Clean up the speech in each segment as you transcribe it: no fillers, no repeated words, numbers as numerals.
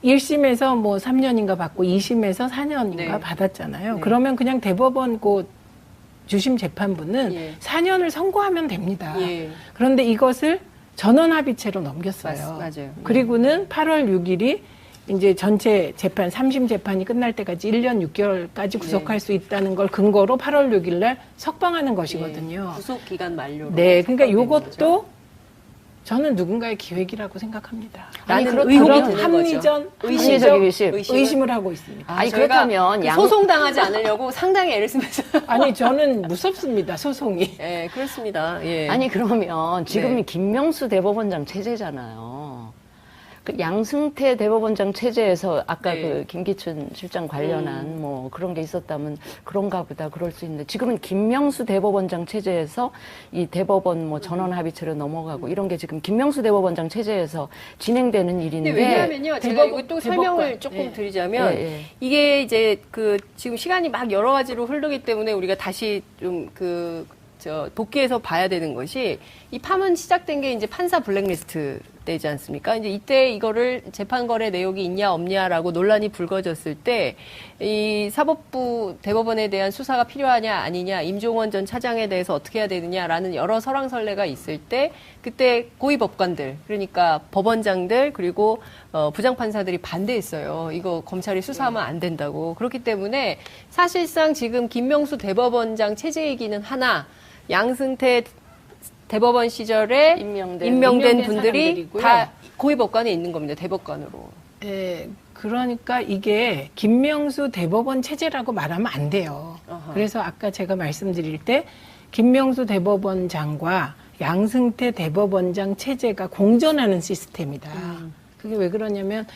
1심에서 뭐 3년인가 받고 2심에서 4년인가 네. 받았잖아요. 네. 그러면 그냥 대법원 그 주심 재판부는 예. 4년을 선고하면 됩니다. 예. 그런데 이것을 전원합의체로 넘겼어요. 맞아요. 그리고는 8월 6일이 이제 전체 재판, 3심 재판이 끝날 때까지 1년 6개월까지 구속할 수 있다는 걸 근거로 8월 6일 날 석방하는 것이거든요. 예. 구속 기간 만료로. 네, 그러니까 석방되는 이것도 거죠. 저는 누군가의 기획이라고 생각합니다. 라는 그런 의혹이 드는 합리적 합리적 의심. 의심을 하고 있습니다. 아니, 저희가 그렇다면 그 양- 소송당하지 않으려고 상당히 애를 쓰면서. 아니 저는 무섭습니다. 소송이. 예, 그렇습니다. 예. 아니 그러면 지금이 네. 김명수 대법원장 체제잖아요. 그 양승태 대법원장 체제에서 아까 네. 그 김기춘 실장 관련한 뭐 그런 게 있었다면 그런가 보다 그럴 수 있는데 지금은 김명수 대법원장 체제에서 이 대법원 뭐 전원 합의체로 넘어가고 이런 게 지금 김명수 대법원장 체제에서 진행되는 일인데 근데 왜냐하면요, 제가 이거 또 설명을 대법관. 조금 예. 드리자면 예, 예. 이게 이제 그 지금 시간이 막 여러 가지로 흐르기 때문에 우리가 다시 좀 복귀해서 봐야 되는 것이 이 파문 시작된 게 이제 판사 블랙리스트 때지 않습니까? 이제 이때 이거를 재판 거래 내역이 있냐 없냐라고 논란이 불거졌을 때 이 사법부 대법원에 대한 수사가 필요하냐 아니냐, 임종원 전 차장에 대해서 어떻게 해야 되느냐라는 여러 설왕설래가 있을 때 그때 고위 법관들, 그러니까 법원장들 그리고 부장판사들이 반대했어요. 이거 검찰이 수사하면 안 된다고. 그렇기 때문에 사실상 지금 김명수 대법원장 체제이기는 하나 양승태 대법원 시절에 임명된 분들이 사람들이고요. 다 고위법관에 있는 겁니다. 대법관으로. 예, 그러니까 이게 김명수 대법원 체제라고 말하면 안 돼요. 어허. 그래서 아까 제가 말씀드릴 때 김명수 대법원장과 양승태 대법원장 체제가 공존하는 시스템이다. 그게 왜 그러냐면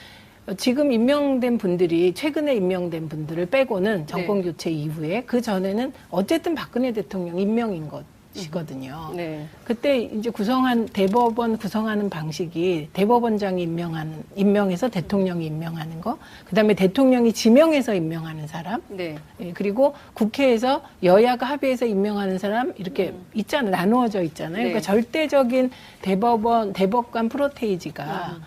지금 임명된 분들이 최근에 임명된 분들을 빼고는 정권 교체 이후에 그 전에는 어쨌든 박근혜 대통령 임명인 것이거든요. 네. 그때 이제 대법원 구성하는 방식이 대법원장이 임명해서 대통령이 임명하는 거, 그다음에 대통령이 지명해서 임명하는 사람, 네. 예, 그리고 국회에서 여야가 합의해서 임명하는 사람 이렇게 있잖아요. 나누어져 있잖아요. 네. 그러니까 절대적인 대법관 프로테이지가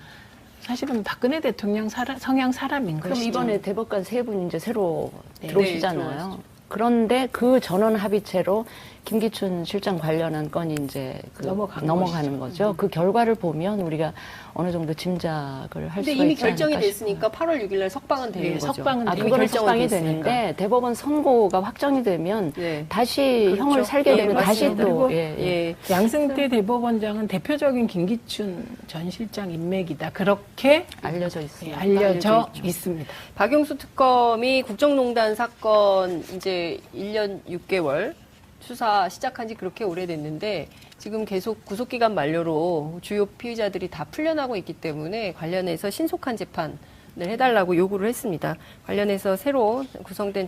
사실은 박근혜 대통령 성향 사람인 그럼 것이죠. 이번에 대법관 세 분 이제 새로 네. 들어오시잖아요. 네, 들어오시죠. 그런데 그 전원 합의체로 김기춘 실장 관련한 건이 이제 넘어가는 거죠. 그 결과를 보면 우리가 어느 정도 짐작을 할 근데 수가 이미 있지 결정이 않을까 됐으니까 8월 6일 날 석방은 되는 네, 거죠. 석방은 아, 이미 그거는 결정은 석방이 됐으니까. 되는데 대법원 선고가 확정이 되면 네. 다시 그렇죠. 형을 살게 예, 되면 다시 맞습니다. 또 그리고 예. 양승태 대법원장은 대표적인 김기춘 전 실장 인맥이다. 그렇게 알려져 있어요. 알려져 있습니다. 박용수 특검이 국정농단 사건 이제 1년 6개월 수사 시작한 지 그렇게 오래됐는데 지금 계속 구속기간 만료로 주요 피의자들이 다 풀려나고 있기 때문에 관련해서 신속한 재판을 해달라고 요구를 했습니다. 관련해서 새로 구성된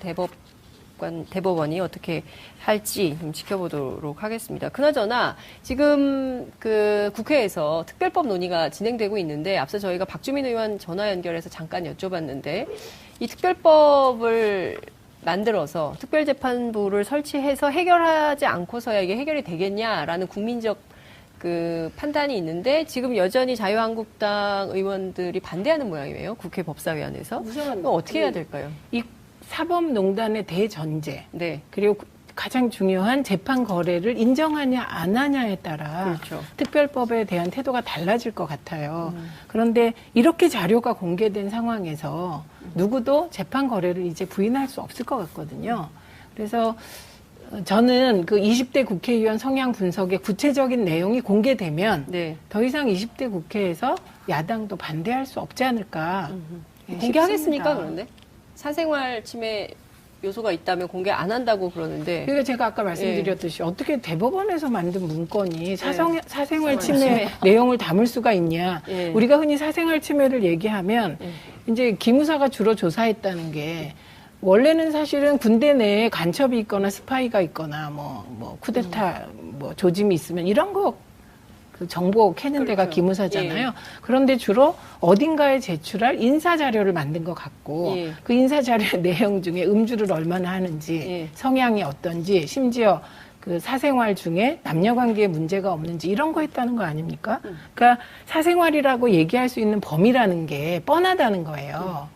대법원이 어떻게 할지 좀 지켜보도록 하겠습니다. 그나저나 지금 그 국회에서 특별법 논의가 진행되고 있는데 앞서 저희가 박주민 의원 전화 연결해서 잠깐 여쭤봤는데 이 특별법을 만들어서 특별재판부를 설치해서 해결하지 않고서야 이게 해결이 되겠냐라는 국민적 그 판단이 있는데 지금 여전히 자유한국당 의원들이 반대하는 모양이에요. 국회 법사위원회에서. 우선 그럼 어떻게 해야 될까요? 이 사법농단의 대전제 네. 그리고 가장 중요한 재판 거래를 인정하냐 안 하냐에 따라 그렇죠. 특별법에 대한 태도가 달라질 것 같아요. 그런데 이렇게 자료가 공개된 상황에서 누구도 재판 거래를 이제 부인할 수 없을 것 같거든요. 그래서 저는 그 20대 국회의원 성향 분석의 구체적인 내용이 공개되면 네. 더 이상 20대 국회에서 야당도 반대할 수 없지 않을까. 예, 공개하겠습니까, 싶습니다. 그런데? 사생활 침해 요소가 있다면 공개 안 한다고 그러는데. 그러니까 제가 아까 말씀드렸듯이 어떻게 대법원에서 만든 문건이 사생활 침해 내용을 담을 수가 있냐. 예. 우리가 흔히 사생활 침해를 얘기하면 이제 기무사가 주로 조사했다는 게 원래는 사실은 군대 내에 간첩이 있거나 스파이가 있거나 뭐 쿠데타 뭐 조짐이 있으면 이런 거 그 정보 캐는 데가 그렇죠. 기무사잖아요. 그런데 주로 어딘가에 제출할 인사 자료를 만든 것 같고 예. 그 인사 자료의 내용 중에 음주를 얼마나 하는지 예. 성향이 어떤지 심지어 그 사생활 중에 남녀관계에 문제가 없는지 이런 거 했다는 거 아닙니까? 그러니까 사생활이라고 얘기할 수 있는 범위라는 게 뻔하다는 거예요.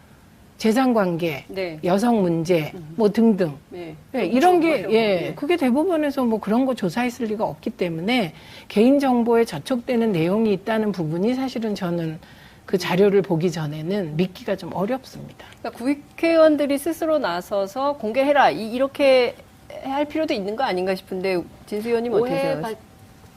재산관계, 네. 여성 문제, 뭐 등등. 네. 예, 이런 게, 그렇죠. 예, 네. 그게 대법원에서 뭐 그런 거 조사했을 리가 없기 때문에 개인정보에 저촉되는 내용이 있다는 부분이 사실은 저는 그 자료를 보기 전에는 믿기가 좀 어렵습니다. 그러니까 국회의원들이 스스로 나서서 공개해라 이렇게 할 필요도 있는 거 아닌가 싶은데 진수 의원님 어떻게 생각하세요?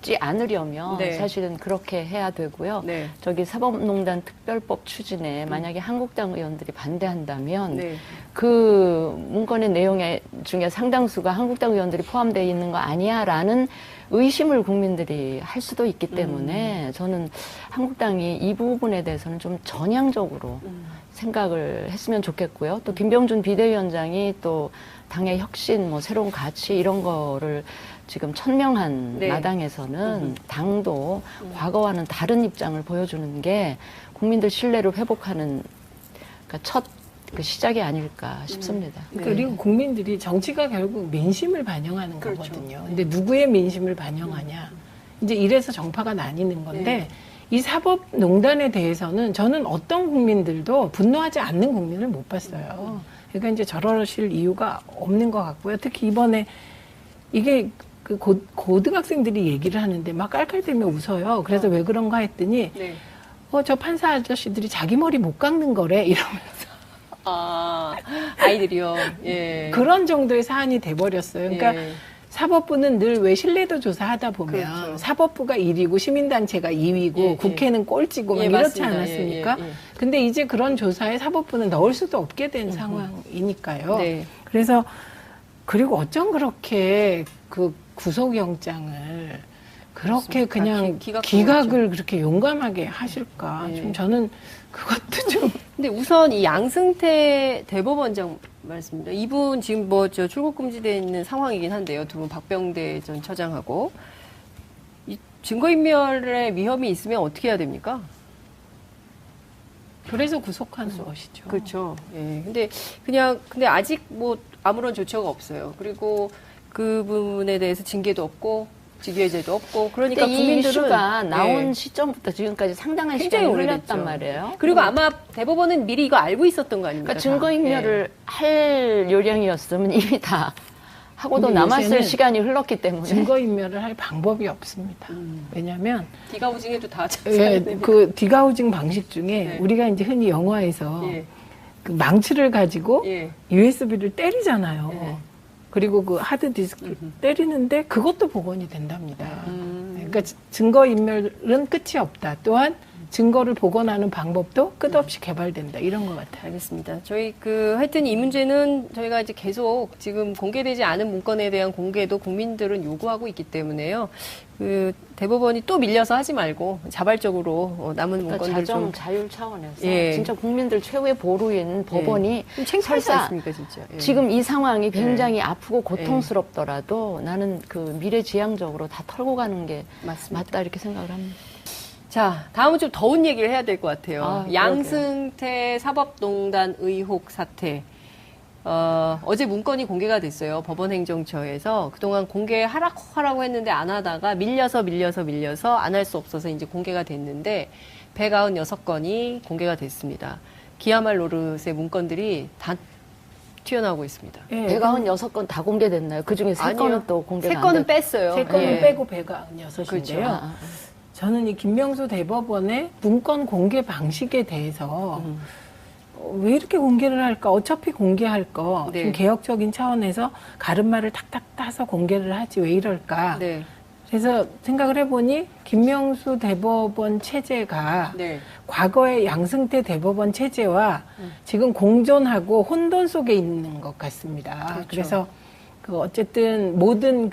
오해받지 않으려면 네. 사실은 그렇게 해야 되고요. 네. 저기 사법농단 특별법 추진에 만약에 한국당 의원들이 반대한다면 네. 그 문건의 내용 중에 상당수가 한국당 의원들이 포함되어 있는 거 아니야라는 의심을 국민들이 할 수도 있기 때문에 저는 한국당이 이 부분에 대해서는 좀 전향적으로 생각을 했으면 좋겠고요. 또 김병준 비대위원장이 또 당의 혁신, 뭐 새로운 가치 이런 거를 지금 천명한 네. 마당에서는 당도 과거와는 다른 입장을 보여주는 게 국민들 신뢰를 회복하는 그러니까 첫 그 시작이 아닐까 싶습니다. 그리고 국민들이 정치가 결국 민심을 반영하는 그렇죠. 거거든요. 근데 누구의 민심을 반영하냐. 이제 이래서 정파가 나뉘는 건데 이 사법농단에 대해서는 저는 어떤 국민들도 분노하지 않는 국민을 못 봤어요. 그러니까 이제 저러실 이유가 없는 것 같고요. 특히 이번에 이게 그 고등학생들이 얘기를 하는데 막 깔깔대며 웃어요. 그래서 왜 그런가 했더니 네. 저 판사 아저씨들이 자기 머리 못 깎는 거래 이러면서 아, 아이들이요. 예. 그런 정도의 사안이 돼버렸어요. 그러니까 예. 사법부는 늘 왜 신뢰도 조사하다 보면 그렇죠. 사법부가 1위고 시민단체가 2위고 예, 예. 국회는 꼴찌고 막 예, 이렇지 맞습니다. 않았습니까? 예, 예, 예. 근데 이제 그런 조사에 사법부는 넣을 수도 없게 된 상황이니까요. 네. 그래서 그리고 어쩜 그렇게 그 구속영장을 그렇게 그렇습니다. 그냥 기각을 기각을 그렇게 용감하게 하실까? 예. 좀 저는 그것도 좀 근데 우선 이 양승태 대법원장 말씀입니다. 이분 지금 뭐 저 출국 금지되어 있는 상황이긴 한데요. 두 분 박병대 전 처장하고 이 증거인멸의 위험이 있으면 어떻게 해야 됩니까? 그래서 구속하는 것이죠. 그렇죠. 예. 근데 아직 뭐 아무런 조처가 없어요. 그리고 그 부분에 대해서 징계도 없고 직위해제도 없고 그러니까 이 국민들은 이슈가 나온 예. 시점부터 지금까지 상당한 굉장히 시간이 오래됐죠. 흘렀단 말이에요. 그리고 아마 대법원은 미리 이거 알고 있었던 거 아닙니까? 그러니까 증거인멸을 할 요령이었으면 이미 다 하고도 근데 남았을 요새는 시간이 흘렀기 때문에 증거인멸을 할 방법이 없습니다. 왜냐하면 디가우징에도 다 그 디가우징 방식 중에 네. 우리가 이제 흔히 영화에서 예. 그 망치를 가지고 예. USB를 때리잖아요. 예. 그리고 그 하드디스크를 때리는데 그것도 복원이 된답니다. 음. 그러니까 증거인멸은 끝이 없다. 또한 증거를 복원하는 방법도 끝없이 개발된다. 이런 것 같아요. 알겠습니다. 저희 하여튼 이 문제는 저희가 이제 계속 지금 공개되지 않은 문건에 대한 공개도 국민들은 요구하고 있기 때문에요. 대법원이 또 밀려서 하지 말고 자발적으로 남은 그러니까 문건들 자정 좀 자율 차원에서 예. 진짜 국민들 최후의 보루인 법원이 좀 창피하지 설사 않습니까, 진짜? 예. 지금 이 상황이 굉장히 아프고 고통스럽더라도 나는 그 미래지향적으로 다 털고 가는 게 맞습니다. 맞다 이렇게 생각을 합니다. 자, 다음은 좀 더운 얘기를 해야 될 것 같아요. 아, 양승태 사법농단 의혹 사태. 어제 문건이 공개가 됐어요. 법원행정처에서 그동안 공개하라고 했는데 안 하다가 밀려서 안 할 수 없어서 이제 공개가 됐는데 196건이 공개가 됐습니다. 기야말 노릇의 문건들이 다 튀어나오고 있습니다. 예, 196건 다 공개됐나요? 그중에 3건은 또 공개가 안 3건은 됐 뺐어요. 세 건은 예. 빼고 배가 6인데요. 그렇죠. 저는 이 김명수 대법원의 문건 공개 방식에 대해서 왜 이렇게 공개를 할까? 어차피 공개할 거. 네. 좀 개혁적인 차원에서 가름말을 탁탁 따서 공개를 하지 왜 이럴까? 네. 그래서 생각을 해보니 김명수 대법원 체제가 네. 과거의 양승태 대법원 체제와 지금 공존하고 혼돈 속에 있는 것 같습니다. 그렇죠. 그래서 어쨌든 모든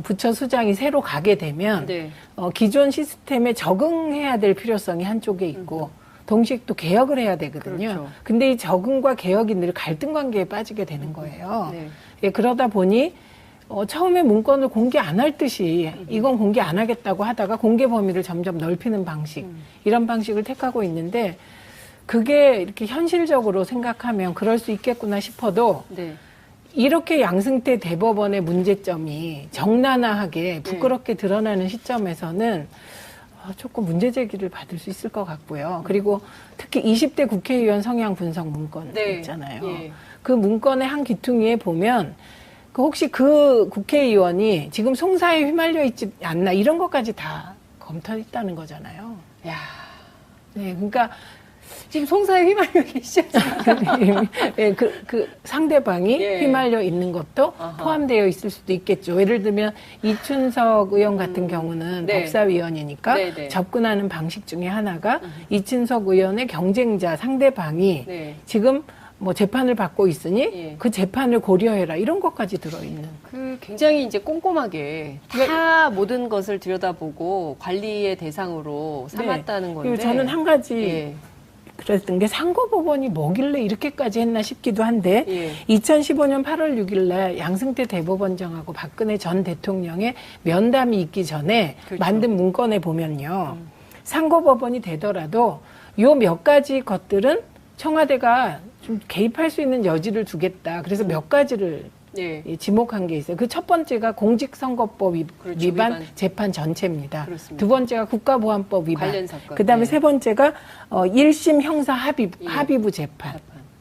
부처 수장이 새로 가게 되면 네. 기존 시스템에 적응해야 될 필요성이 한쪽에 있고 동시에 또 개혁을 해야 되거든요. 그렇죠. 근데 이 적응과 개혁이 늘 갈등 관계에 빠지게 되는 거예요. 네. 예, 그러다 보니 처음에 문건을 공개 안 할 듯이 이건 공개 안 하겠다고 하다가 공개 범위를 점점 넓히는 방식 이런 방식을 택하고 있는데 그게 이렇게 현실적으로 생각하면 그럴 수 있겠구나 싶어도 네. 이렇게 양승태 대법원의 문제점이 적나라하게 부끄럽게 드러나는 시점에서는 조금 문제 제기를 받을 수 있을 것 같고요. 그리고 특히 20대 국회의원 성향 분석 문건 네. 있잖아요. 예. 그 문건의 한 귀퉁이에 보면 혹시 그 국회의원이 지금 송사에 휘말려 있지 않나 이런 것까지 다 검토했다는 거잖아요. 야, 네, 그러니까 지금 송사에 휘말려 계시잖아요. 예, 그 상대방이 예. 휘말려 있는 것도 아하. 포함되어 있을 수도 있겠죠. 예를 들면 이춘석 의원 같은 경우는 네. 법사위원이니까 네, 네. 접근하는 방식 중에 하나가 이춘석 의원의 경쟁자 상대방이 네. 지금 뭐 재판을 받고 있으니 예. 그 재판을 고려해라 이런 것까지 들어있는. 그 굉장히 이제 꼼꼼하게 다 모든 것을 들여다보고 관리의 대상으로 삼았다는 건데. 그리고 저는 한 가지 예. 그랬던 게 상고법원이 뭐길래 이렇게까지 했나 싶기도 한데 예. 2015년 8월 6일 날 양승태 대법원장하고 박근혜 전 대통령의 면담이 있기 전에 그렇죠. 만든 문건에 보면요. 상고법원이 되더라도 요 몇 가지 것들은 청와대가 좀 개입할 수 있는 여지를 두겠다. 그래서 몇 가지를 예. 지목한 게 있어요. 그 첫 번째가 공직선거법 그렇죠, 위반 위반. 재판 전체입니다. 그렇습니다. 두 번째가 국가보안법 위반. 관련 사건. 그다음에 네. 세 번째가 1심 형사 예. 합의부 재판.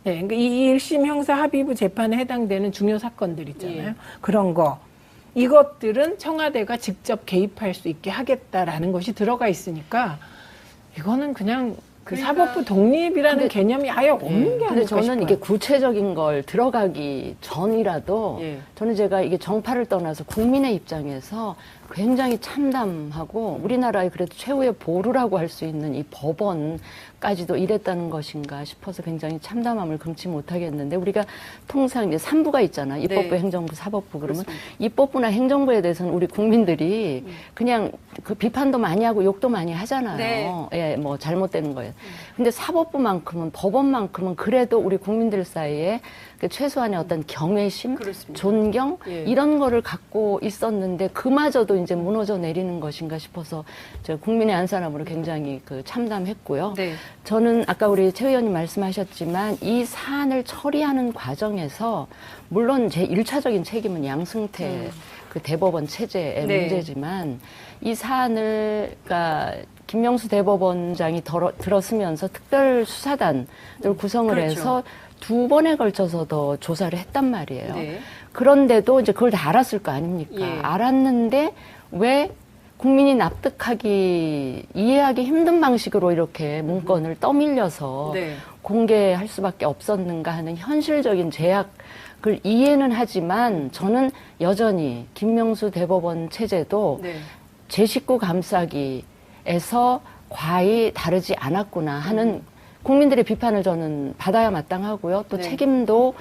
네, 그러니까 이 1심 형사 합의부 재판에 해당되는 중요 사건들 있잖아요. 예. 그런 거. 이것들은 청와대가 직접 개입할 수 있게 하겠다라는 것이 들어가 있으니까 이거는 그냥 그 그러니까- 사법부 독립이라는 근데- 개념이 아예 없는 게 근데 아닐까 저는 싶어요. 이게 구체적인 걸 들어가기 전이라도 예. 저는 제가 이게 정파를 떠나서 국민의 입장에서 굉장히 참담하고 우리나라의 그래도 최후의 보루라고 할 수 있는 이 법원까지도 이랬다는 것인가 싶어서 굉장히 참담함을 금치 못하겠는데 우리가 통상 이제 3부가 있잖아. 입법부, 네. 행정부, 사법부. 그러면 그렇습니다. 입법부나 행정부에 대해서는 우리 국민들이 그냥 그 비판도 많이 하고 욕도 많이 하잖아요. 네. 예, 뭐 잘못되는 거예요. 근데 사법부만큼은 법원만큼은 그래도 우리 국민들 사이에 그 최소한의 어떤 경외심, 그렇습니다. 존경 예. 이런 거를 갖고 있었는데 그마저도 이제 무너져 내리는 것인가 싶어서 저 국민의 한 사람으로 굉장히 그 참담했고요. 네. 저는 아까 우리 최 의원님 말씀하셨지만 이 사안을 처리하는 과정에서 물론 제 1차적인 책임은 양승태 그 대법원 체제의 네. 문제지만 이 사안을 그러니까 김명수 대법원장이 들었으면서 특별수사단을 구성을 그렇죠. 해서 2번에 걸쳐서 더 조사를 했단 말이에요. 네. 그런데도 이제 그걸 다 알았을 거 아닙니까? 예. 알았는데 왜 국민이 납득하기, 이해하기 힘든 방식으로 이렇게 문건을 떠밀려서 네. 공개할 수밖에 없었는가 하는 현실적인 제약을 이해는 하지만 저는 여전히 김명수 대법원 체제도 네. 제 식구 감싸기에서 과히 다르지 않았구나 하는 국민들의 비판을 저는 받아야 마땅하고요. 또 네. 책임도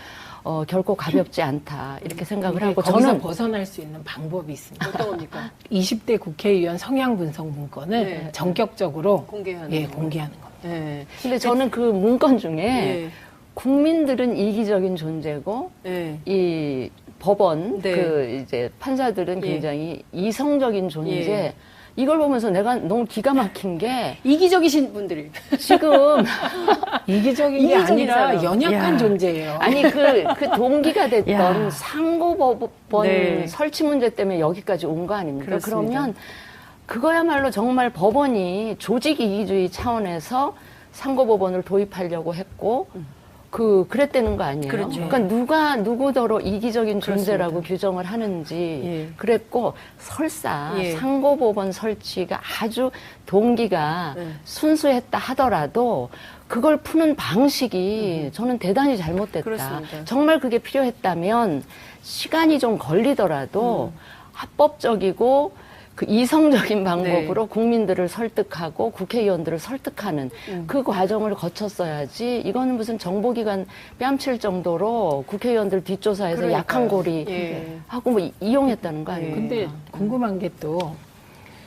결코 가볍지 않다 이렇게 생각을 근데 하고 거기서 저는 벗어날 수 있는 방법이 있습니다. 어떤 겁니까? 20대 국회의원 성향 분석 문건을 네. 전격적으로 공개하는 거. 공개하는 겁니다. 네. 근데 저는 그 문건 중에 예. 국민들은 이기적인 존재고 예. 이 법원 네. 그 이제 판사들은 예. 굉장히 이성적인 존재. 예. 이걸 보면서 내가 너무 기가 막힌 게 이기적이신 분들이. 지금 이기적인 게 이기적인 아니라 사람. 연약한 야. 존재예요. 아니 그 동기가 됐던 야. 상고법원 네. 설치 문제 때문에 여기까지 온 거 아닙니까? 그렇습니다. 그러면 그거야말로 정말 법원이 조직 이기주의 차원에서 상고법원을 도입하려고 했고 그랬다는 거 아니에요? 그렇죠. 그러니까 누가 누구더러 이기적인 존재라고 그렇습니다. 규정을 하는지 예. 그랬고 설사 예. 상고법원 설치가 아주 동기가 네. 순수했다 하더라도 그걸 푸는 방식이 저는 대단히 잘못됐다. 그렇습니다. 정말 그게 필요했다면 시간이 좀 걸리더라도 합법적이고 그 이성적인 방법으로 국민들을 설득하고 국회의원들을 설득하는 그 과정을 거쳤어야지 이거는 무슨 정보기관 뺨칠 정도로 국회의원들 뒷조사해서 그러니까요. 약한 고리 예. 하고 뭐 이용했다는 거 아니에요? 근데 궁금한 게 또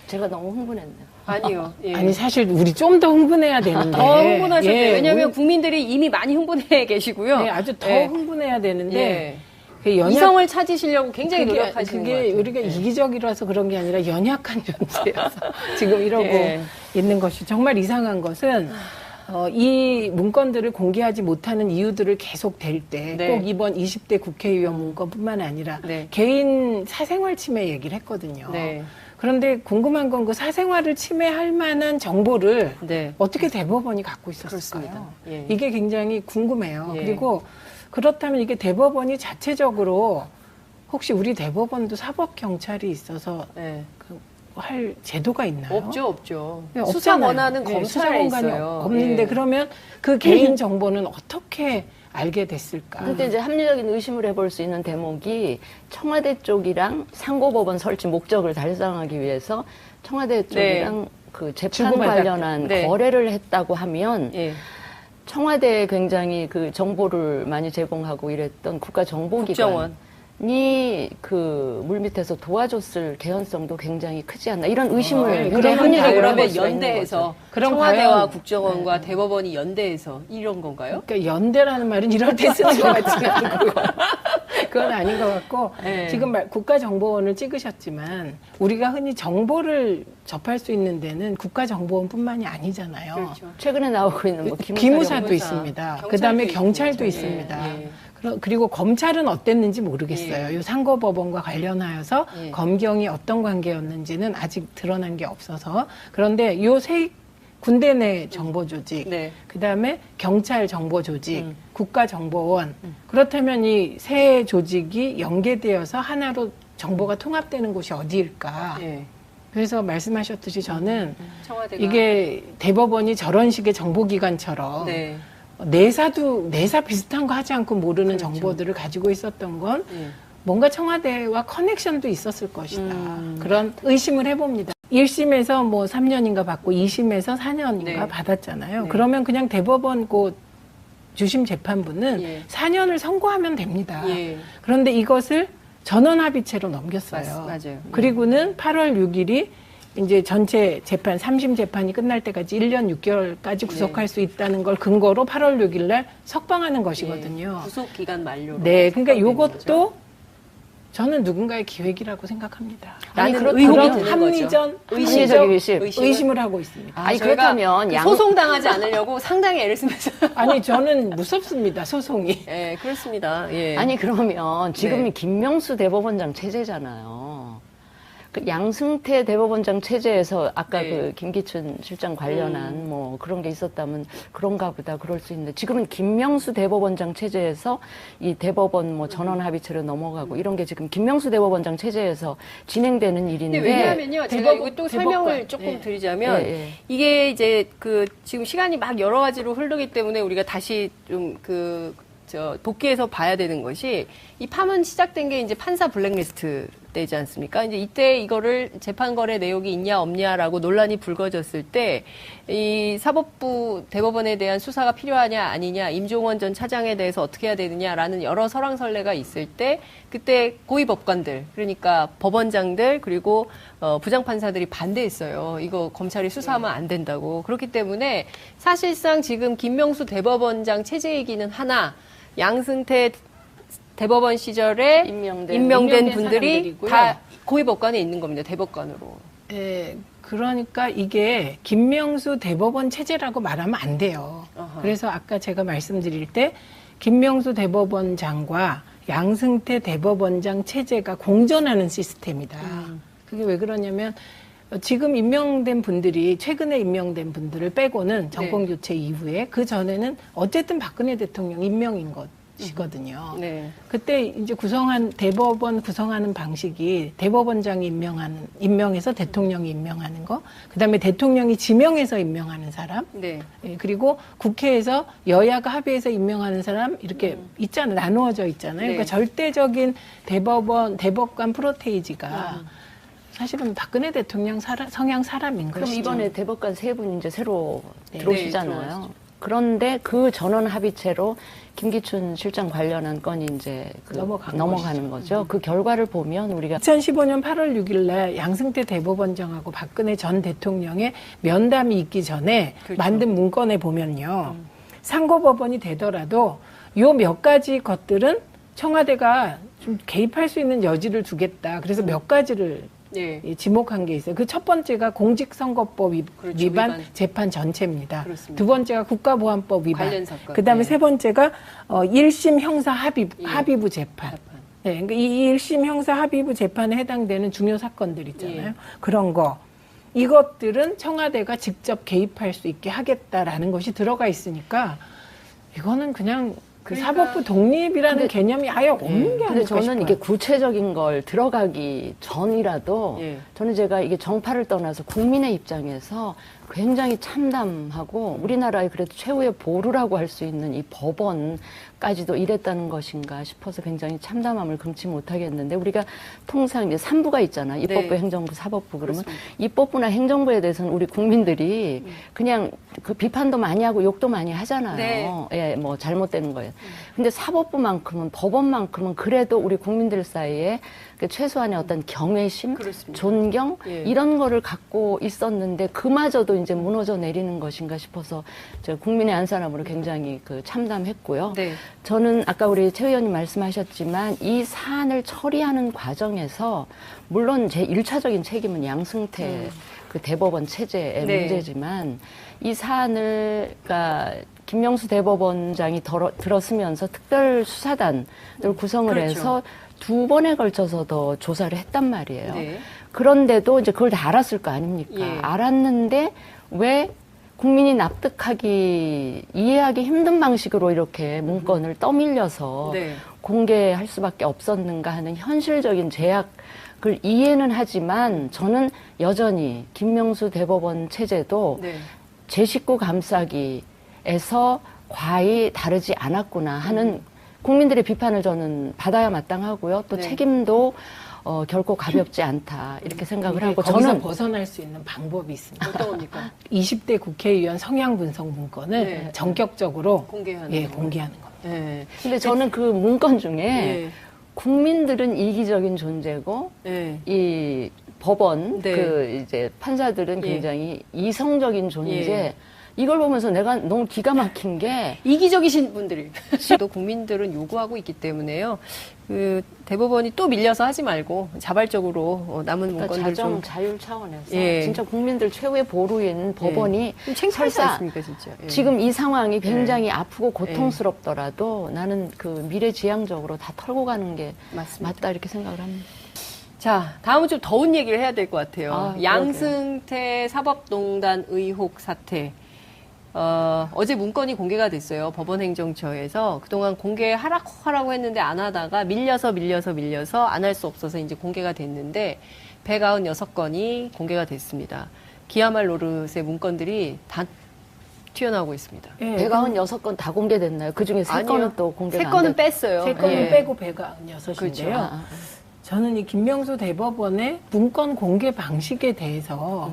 제가 너무 흥분했네요. 아니요. 예. 아니 사실 우리 좀 더 흥분해야 되는데 더 흥분하셨대요. 예, 왜냐하면 우리- 국민들이 이미 많이 흥분해 계시고요. 네, 아주 더 예. 흥분해야 되는데 예. 그 연약 이성을 찾으시려고 굉장히 그게, 노력하시는 것 그게 같아요. 우리가 이기적이라서 그런 게 아니라 연약한 존재여서 지금 이러고 예. 있는 것이 정말 이상한 것은 이 문건들을 공개하지 못하는 이유들을 계속 댈 때 네. 꼭 이번 20대 국회의원 문건뿐만 아니라 네. 개인 사생활 침해 얘기를 했거든요. 네. 그런데 궁금한 건 그 사생활을 침해할 만한 정보를 네. 어떻게 대법원이 갖고 있었을까요? 그렇습니다. 예. 이게 굉장히 궁금해요. 예. 그리고 그렇다면 이게 대법원이 자체적으로 혹시 우리 대법원도 사법경찰이 있어서 네. 할 제도가 있나요? 없죠. 네, 수사 없잖아요. 권한은 네, 검찰에 수사권관이 있어요. 없는데 예. 그러면 그 개인 정보는 어떻게 알게 됐을까? 근데 이제 합리적인 의심을 해볼 수 있는 대목이 청와대 쪽이랑 상고법원 설치 목적을 달성하기 위해서 청와대 쪽이랑 그 재판 주고받았다. 관련한 네. 거래를 했다고 하면 예. 청와대에 굉장히 그 정보를 많이 제공하고 이랬던 국가정보기관이 그 물밑에서 도와줬을 개연성도 굉장히 크지 않나 이런 의심을 네, 굉장히 그러면 합리적으로 해볼 그러면 수가 있는 연대해서 거죠. 그럼 청와대와 과연- 국정원과 대법원이 연대해서 이런 건가요? 그러니까 연대라는 말은 이럴 때 쓰는 것 같지는 않고요. 그건 아닌 것 같고 네. 지금 국가정보원을 찍으셨지만 우리가 흔히 정보를 접할 수 있는 데는 국가정보원뿐만이 아니잖아요. 그렇죠. 최근에 나오고 있는 뭐 기무사도 기무사, 있습니다. 경찰도 그다음에 있고, 경찰도 예, 있습니다. 예. 그리고 검찰은 어땠는지 모르겠어요. 예. 이 상고법원과 관련하여서 예. 검경이 어떤 관계였는지는 아직 드러난 게 없어서 그런데 요 세 군대 내 정보 조직, 네. 그다음에 경찰 정보 조직, 국가정보원 그렇다면 이 세 조직이 연계되어서 하나로 정보가 통합되는 곳이 어디일까? 예. 그래서 말씀하셨듯이 저는 청와대가 이게 대법원이 저런 식의 정보기관처럼 네. 내사 비슷한 거 하지 않고 모르는 그렇죠. 정보들을 가지고 있었던 건 예. 뭔가 청와대와 커넥션도 있었을 것이다. 그런 의심을 해봅니다. 1심에서 뭐 3년인가 받고 2심에서 4년인가 네. 받았잖아요. 네. 그러면 그냥 대법원 그 주심 재판부는 예. 4년을 선고하면 됩니다. 예. 그런데 이것을 전원합의체로 넘겼어요. 맞아요. 그리고는 8월 6일이 이제 전체 재판, 3심 재판이 끝날 때까지 1년 6개월까지 구속할 수 있다는 걸 근거로 8월 6일 날 석방하는 것이거든요. 예. 구속 기간 만료로. 네, 그러니까 석방되는 이것도 거죠. 저는 누군가의 기획이라고 생각합니다. 라는 그런 의혹이 그런 드는 합리적 합리적 의심. 의심을 하고 있습니다. 아니, 저희가 그렇다면 그 양- 소송당하지 않으려고 상당히 애를 쓰면서. 아니 저는 무섭습니다. 소송이. 예, 그렇습니다. 예. 아니 그러면 지금이 네. 김명수 대법원장 체제잖아요. 그 양승태 대법원장 체제에서 아까 네. 그 김기춘 실장 관련한 뭐 그런 게 있었다면 그런가 보다 그럴 수 있는데 지금은 김명수 대법원장 체제에서 이 대법원 뭐 전원 합의체로 넘어가고 이런 게 지금 김명수 대법원장 체제에서 진행되는 일인데 근데 왜냐하면요, 제가 이거 또 설명을 대법관. 조금 예. 드리자면 예, 예. 이게 이제 그 지금 시간이 막 여러 가지로 흐르기 때문에 우리가 다시 좀 복귀해서 봐야 되는 것이 이 파문 시작된 게 이제 판사 블랙리스트 때지 않습니까? 이제 이때 이거를 재판 거래 내역이 있냐 없냐라고 논란이 불거졌을 때 이 사법부 대법원에 대한 수사가 필요하냐 아니냐 임종원 전 차장에 대해서 어떻게 해야 되느냐라는 여러 설왕설래가 있을 때 그때 고위 법관들 그러니까 법원장들 그리고 부장판사들이 반대했어요. 이거 검찰이 수사하면 안 된다고. 그렇기 때문에 사실상 지금 김명수 대법원장 체제이기는 하나 양승태 대법원 시절에 임명된 분들이 사람들이고요. 다 고위법관에 있는 겁니다. 대법관으로. 예, 그러니까 이게 김명수 대법원 체제라고 말하면 안 돼요. 어허. 그래서 아까 제가 말씀드릴 때 김명수 대법원장과 양승태 대법원장 체제가 공존하는 시스템이다. 그게 왜 그러냐면 지금 임명된 분들이 최근에 임명된 분들을 빼고는 정권 교체 이후에 그 전에는 어쨌든 박근혜 대통령 임명인 것이거든요. 네. 그때 이제 대법원 구성하는 방식이 대법원장이 임명해서 대통령이 임명하는 거, 그다음에 대통령이 지명해서 임명하는 사람, 네. 예, 그리고 국회에서 여야가 합의해서 임명하는 사람 이렇게 있잖아요. 나누어져 있잖아요. 네. 그러니까 절대적인 대법관 프로테이지가 사실은 박근혜 대통령 성향 사람인 그럼 것이죠. 이번에 대법관 세 분 이제 새로 네. 들어오시잖아요. 네, 들어오시죠. 그런데 그 전원 합의체로 김기춘 실장 관련한 건이 이제 넘어가는 거죠. 그 결과를 보면 우리가 2015년 8월 6일 날 양승태 대법원장하고 박근혜 전 대통령의 면담이 있기 전에 그렇죠. 만든 문건에 보면요. 상고법원이 되더라도 요 몇 가지 것들은 청와대가 좀 개입할 수 있는 여지를 두겠다. 그래서 몇 가지를 네. 지목한 게 있어요. 그 첫 번째가 공직선거법 그렇죠, 위반 위반. 재판 전체입니다. 그렇습니다. 두 번째가 국가보안법 위반. 관련 사건. 그다음에 네. 세 번째가 1심 형사 예. 합의부 재판. 재판. 네, 그러니까 이 1심 형사 합의부 재판에 해당되는 중요 사건들 있잖아요. 예. 그런 거. 이것들은 청와대가 직접 개입할 수 있게 하겠다라는 것이 들어가 있으니까 이거는 그냥 그 그러니까- 사법부 독립이라는 개념이 아예 없는 게 근데 아닐까 저는 싶어요. 이게 구체적인 걸 들어가기 전이라도 예. 저는 제가 이게 정파를 떠나서 국민의 입장에서 굉장히 참담하고 우리나라의 그래도 최후의 보루라고 할 수 있는 이 법원까지도 이랬다는 것인가 싶어서 굉장히 참담함을 금치 못하겠는데 우리가 통상 이제 3부가 있잖아. 입법부, 네. 행정부, 사법부. 그러면 그렇습니다. 입법부나 행정부에 대해서는 우리 국민들이 그냥 그 비판도 많이 하고 욕도 많이 하잖아요. 예, 뭐 잘못되는 거예요. 근데 사법부만큼은 법원만큼은 그래도 우리 국민들 사이에 그 최소한의 어떤 경외심, 그렇습니다. 존경 예. 이런 거를 갖고 있었는데 그마저도 이제 무너져 내리는 것인가 싶어서 제가 국민의 한 사람으로 굉장히 그 참담했고요. 네. 저는 아까 우리 최 의원님 말씀하셨지만 이 사안을 처리하는 과정에서 물론 제 1차적인 책임은 양승태 그 대법원 체제의 네. 문제지만 이 사안을 그러니까 김명수 대법원장이 들었으면서 특별수사단을 구성을 그렇죠. 해서 2번에 걸쳐서 더 조사를 했단 말이에요. 네. 그런데도 이제 그걸 다 알았을 거 아닙니까? 예. 알았는데 왜 국민이 납득하기, 이해하기 힘든 방식으로 이렇게 문건을 떠밀려서 네. 공개할 수밖에 없었는가 하는 현실적인 제약을 이해는 하지만 저는 여전히 김명수 대법원 체제도 네. 제 식구 감싸기에서 과히 다르지 않았구나 하는 국민들의 비판을 저는 받아야 마땅하고요. 또 네. 책임도 결코 가볍지 않다 이렇게 생각을 이게 하고 거기서 저는 벗어날 수 있는 방법이 있습니다. 어떤 겁니까? 20대 국회의원 성향 분석 문건을 네. 전격적으로 공개하는 거. 공개하는 겁니다. 네. 근데 저는 그 문건 중에 예. 국민들은 이기적인 존재고 예. 이 법원 네. 그 이제 판사들은 예. 굉장히 이성적인 존재. 예. 이걸 보면서 내가 너무 기가 막힌 게 이기적이신 분들이 또 국민들은 요구하고 있기 때문에요. 그 대법원이 또 밀려서 하지 말고 자발적으로 남은 그러니까 문건들 자정 좀 자율 차원에서 예. 진짜 국민들 최후의 보루인 법원이 좀 창피하지 설사 않습니까, 진짜? 예. 지금 이 상황이 굉장히 아프고 고통스럽더라도 나는 그 미래지향적으로 다 털고 가는 게 맞습니다. 맞다 이렇게 생각을 합니다. 자, 다음은 좀 더운 얘기를 해야 될 것 같아요. 아, 양승태 사법농단 의혹 사태. 어제 문건이 공개가 됐어요. 법원행정처에서 그동안 공개하라고 했는데 안 하다가 밀려서 안 할 수 없어서 이제 공개가 됐는데 196건이 공개가 됐습니다. 기야말 노릇의 문건들이 다 튀어나오고 있습니다. 예, 196건 다 공개됐나요? 그중에 3건은 또 공개가 세 안 건은 됐... 뺐어요. 세 건은 예. 빼고 배가 6인데요. 그렇죠. 저는 이 김명수 대법원의 문건 공개 방식에 대해서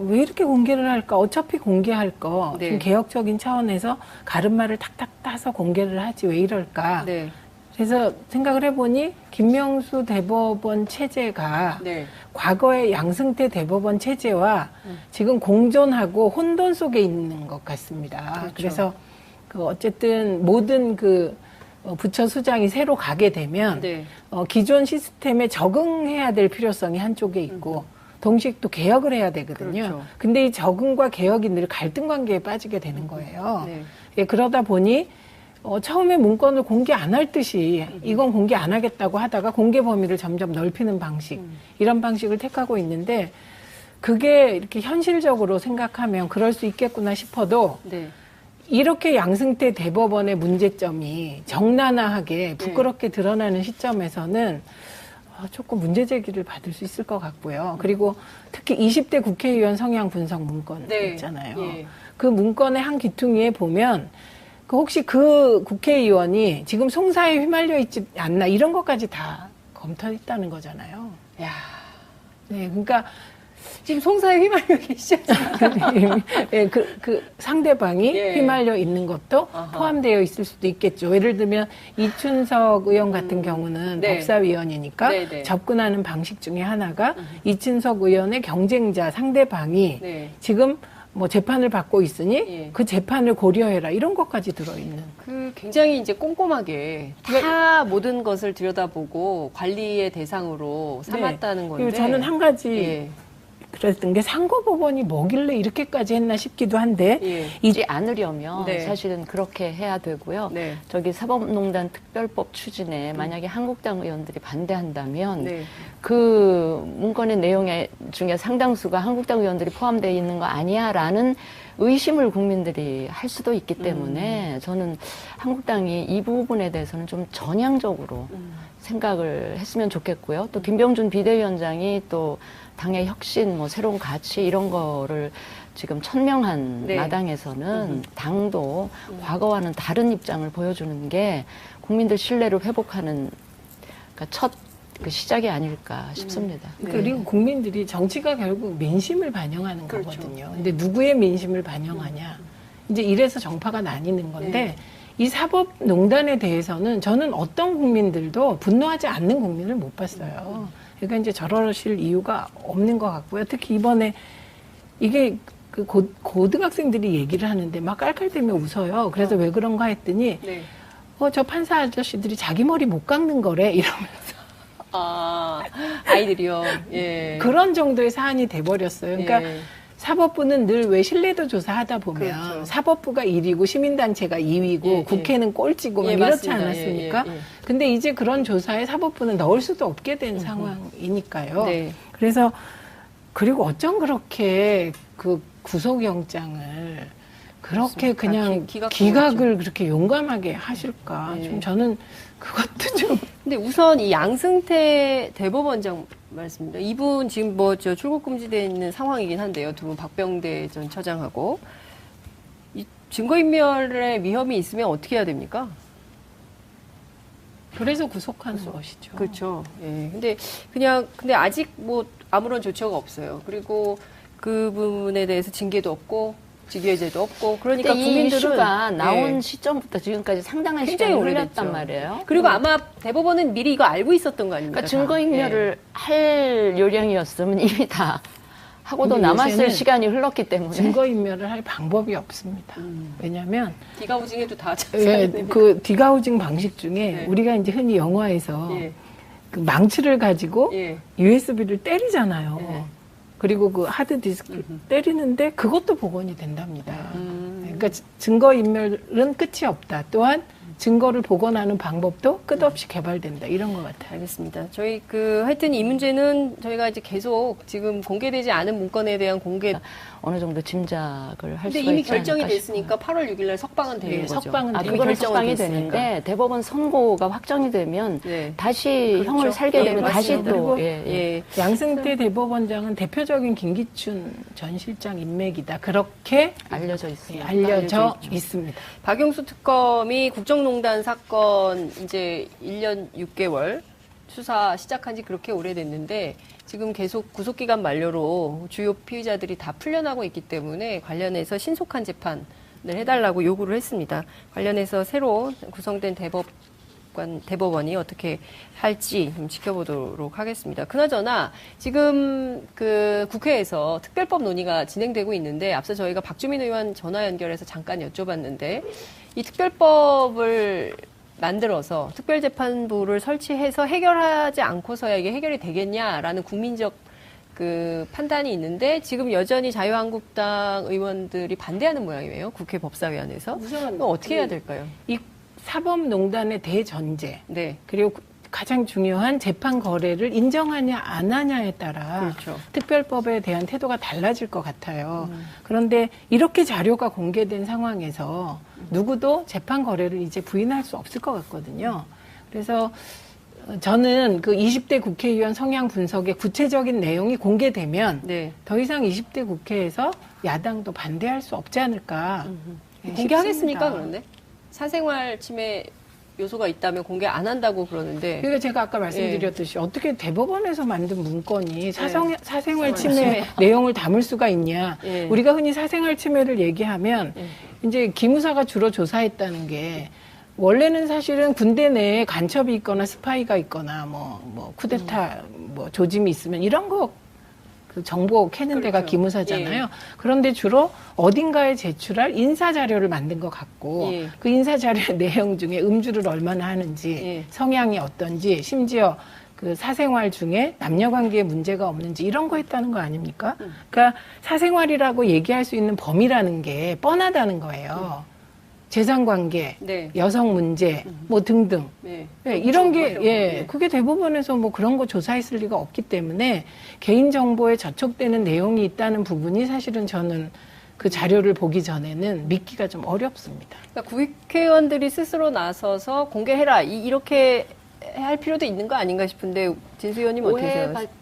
왜 이렇게 공개를 할까? 어차피 공개할 거. 네. 좀 개혁적인 차원에서 가름말을 탁탁 따서 공개를 하지 왜 이럴까? 네. 그래서 생각을 해보니 김명수 대법원 체제가 네. 과거의 양승태 대법원 체제와 지금 공존하고 혼돈 속에 있는 것 같습니다. 그렇죠. 그래서 그 어쨌든 모든 그 부처 수장이 새로 가게 되면 네. 기존 시스템에 적응해야 될 필요성이 한쪽에 있고 동시에 또 개혁을 해야 되거든요. 그렇죠. 근데 이 적응과 개혁이 늘 갈등 관계에 빠지게 되는 거예요. 네. 예, 그러다 보니 처음에 문건을 공개 안 할 듯이 이건 공개 안 하겠다고 하다가 공개 범위를 점점 넓히는 방식 이런 방식을 택하고 있는데 그게 이렇게 현실적으로 생각하면 그럴 수 있겠구나 싶어도 네. 이렇게 양승태 대법원의 문제점이 적나라하게 부끄럽게 드러나는 시점에서는 조금 문제 제기를 받을 수 있을 것 같고요. 그리고 특히 20대 국회의원 성향 분석 문건 네. 있잖아요. 예. 그 문건의 한 귀퉁이에 보면 혹시 그 국회의원이 지금 송사에 휘말려 있지 않나 이런 것까지 다 검토했다는 거잖아요. 야, 네, 그러니까 지금 송사에 휘말려 계시죠? 예, 그 상대방이 예. 휘말려 있는 것도 아하. 포함되어 있을 수도 있겠죠. 예를 들면 이춘석 의원 같은 경우는 네. 법사위원이니까 네, 네. 접근하는 방식 중에 하나가 이춘석 의원의 경쟁자 상대방이 네. 지금 뭐 재판을 받고 있으니 예. 그 재판을 고려해라 이런 것까지 들어있는. 그 굉장히 이제 꼼꼼하게 다 모든 것을 들여다보고 관리의 대상으로 삼았다는 건데. 그리고 저는 한 가지 예. 그랬던 게 상고법원이 뭐길래 이렇게까지 했나 싶기도 한데 예. 이지 않으려면 네. 사실은 그렇게 해야 되고요. 네. 저기 사법농단 특별법 추진에 만약에 한국당 의원들이 반대한다면 네. 그 문건의 내용 중에 상당수가 한국당 의원들이 포함되어 있는 거 아니야라는 의심을 국민들이 할 수도 있기 때문에 저는 한국당이 이 부분에 대해서는 좀 전향적으로 생각을 했으면 좋겠고요. 또 김병준 비대위원장이 또 당의 혁신, 뭐 새로운 가치 이런 거를 지금 천명한 네. 마당에서는 당도 과거와는 다른 입장을 보여주는 게 국민들 신뢰를 회복하는 그러니까 첫 그 시작이 아닐까 싶습니다. 네. 그리고 국민들이 정치가 결국 민심을 반영하는 그렇죠. 거거든요. 근데 누구의 민심을 반영하냐. 이제 이래서 정파가 나뉘는 건데 네. 이 사법농단에 대해서는 저는 어떤 국민들도 분노하지 않는 국민을 못 봤어요. 그러니까 이제 저러실 이유가 없는 것 같고요. 특히 이번에 이게 그 고등학생들이 얘기를 하는데 막 깔깔대며 웃어요. 그래서 왜 그런가 했더니 네. 저 판사 아저씨들이 자기 머리 못 깎는 거래 이러면서 아, 아이들이요. 예. 그런 정도의 사안이 돼버렸어요. 그러니까 예. 사법부는 늘 왜 신뢰도 조사하다 보면 그렇죠. 사법부가 1위고 시민단체가 2위고 예, 국회는 꼴찌고 막 예, 이렇지 맞습니다. 않았습니까? 예, 예. 근데 이제 그런 조사에 사법부는 넣을 수도 없게 된 상황이니까요. 네. 그래서 그리고 어쩜 그렇게 그 구속영장을 그렇게 맞습니다. 그냥 기각을 그렇게 용감하게 하실까? 예. 좀 저는 그것도 좀 근데 우선 이 양승태 대법원장 말씀입니다. 이분 지금 뭐 저 출국 금지되어 있는 상황이긴 한데요. 두 분 박병대 전 처장하고 이 증거인멸의 위험이 있으면 어떻게 해야 됩니까? 그래서 구속하는 것이죠. 그렇죠. 예. 근데 아직 뭐 아무런 조처가 없어요. 그리고 그 부분에 대해서 징계도 없고 직위해제도 없고 그러니까 그러니까 이 국민들은 이슈가 나온 예. 시점부터 지금까지 상당한 굉장히 시간이 오래됐죠. 흘렀단 말이에요. 그리고 아마 대법원은 미리 이거 알고 있었던 거 아닙니까? 그러니까 증거인멸을 할 요령이었으면 이미 다 하고도 근데 남았을 요새는 시간이 흘렀기 때문에 증거인멸을 할 방법이 없습니다. 왜냐하면 디가우징에도 다 그 디가우징 방식 중에 네. 우리가 이제 흔히 영화에서 예. 그 망치를 가지고 예. USB를 때리잖아요. 예. 그리고 그 하드디스크 때리는데 그것도 복원이 된답니다. 음. 그러니까 증거인멸은 끝이 없다. 또한 증거를 복원하는 방법도 끝없이 개발된다. 이런 것 같아요. 알겠습니다. 저희 하여튼 이 문제는 저희가 이제 계속 지금 공개되지 않은 문건에 대한 공개. 어느 정도 짐작을 할 근데 수가 이미 있지 결정이 않을까 됐으니까 8월 6일 날 석방은 되는 네, 거죠. 석방은 아, 이미 그거는 결정은 석방이 됐으니까. 되는데 대법원 선고가 확정이 되면 네. 다시 그렇죠. 형을 살게 예, 되면 다시 맞습니다. 또 그리고 예. 양승태 대법원장은 대표적인 김기춘 전 실장 인맥이다. 그렇게 알려져 있습니다. 알려져 있죠. 있습니다. 박용수 특검이 국정농단 사건 이제 1년 6개월 수사 시작한 지 그렇게 오래됐는데 지금 계속 구속기간 만료로 주요 피의자들이 다 풀려나고 있기 때문에 관련해서 신속한 재판을 해달라고 요구를 했습니다. 관련해서 새로 구성된 대법원이 어떻게 할지 좀 지켜보도록 하겠습니다. 그나저나 지금 그 국회에서 특별법 논의가 진행되고 있는데 앞서 저희가 박주민 의원 전화 연결해서 잠깐 여쭤봤는데 이 특별법을 만들어서 특별재판부를 설치해서 해결하지 않고서야 이게 해결이 되겠냐라는 국민적 그 판단이 있는데 지금 여전히 자유한국당 의원들이 반대하는 모양이에요. 국회 법사위원회에서. 우선 그럼 어떻게 해야 될까요? 이 사법농단의 대전제 네. 그리고 가장 중요한 재판 거래를 인정하냐 안 하냐에 따라 그렇죠. 특별법에 대한 태도가 달라질 것 같아요. 그런데 이렇게 자료가 공개된 상황에서 누구도 재판 거래를 이제 부인할 수 없을 것 같거든요. 그래서 저는 그 20대 국회의원 성향 분석의 구체적인 내용이 공개되면 네. 더 이상 20대 국회에서 야당도 반대할 수 없지 않을까. 공개하겠습니까, 싶습니다. 그런데? 사생활 침해 요소가 있다면 공개 안 한다고 그러는데. 그러니까 제가 아까 말씀드렸듯이 어떻게 대법원에서 만든 문건이 사생활 침해 내용을 담을 수가 있냐. 예. 우리가 흔히 사생활 침해를 얘기하면 예. 이제 기무사가 주로 조사했다는 게 원래는 사실은 군대 내에 간첩이 있거나 스파이가 있거나 뭐 쿠데타 뭐 조짐이 있으면 이런 거 그 정보 캐는 데가 그렇죠. 기무사잖아요. 그런데 주로 어딘가에 제출할 인사 자료를 만든 것 같고 예. 그 인사 자료의 내용 중에 음주를 얼마나 하는지, 예. 성향이 어떤지, 심지어 그 사생활 중에 남녀관계에 문제가 없는지 이런 거 했다는 거 아닙니까? 그러니까 사생활이라고 얘기할 수 있는 범위라는 게 뻔하다는 거예요. 재산관계, 네. 여성 문제, 뭐 등등. 네. 예, 이런 게, 이런 예, 거, 예. 그게 대법원에서 뭐 그런 거 조사했을 리가 없기 때문에 개인정보에 저촉되는 내용이 있다는 부분이 사실은 저는 그 자료를 보기 전에는 믿기가 좀 어렵습니다. 그러니까 국회의원들이 스스로 나서서 공개해라 이렇게 할 필요도 있는 거 아닌가 싶은데 진수 의원님 어떻게 오해 생각하세요?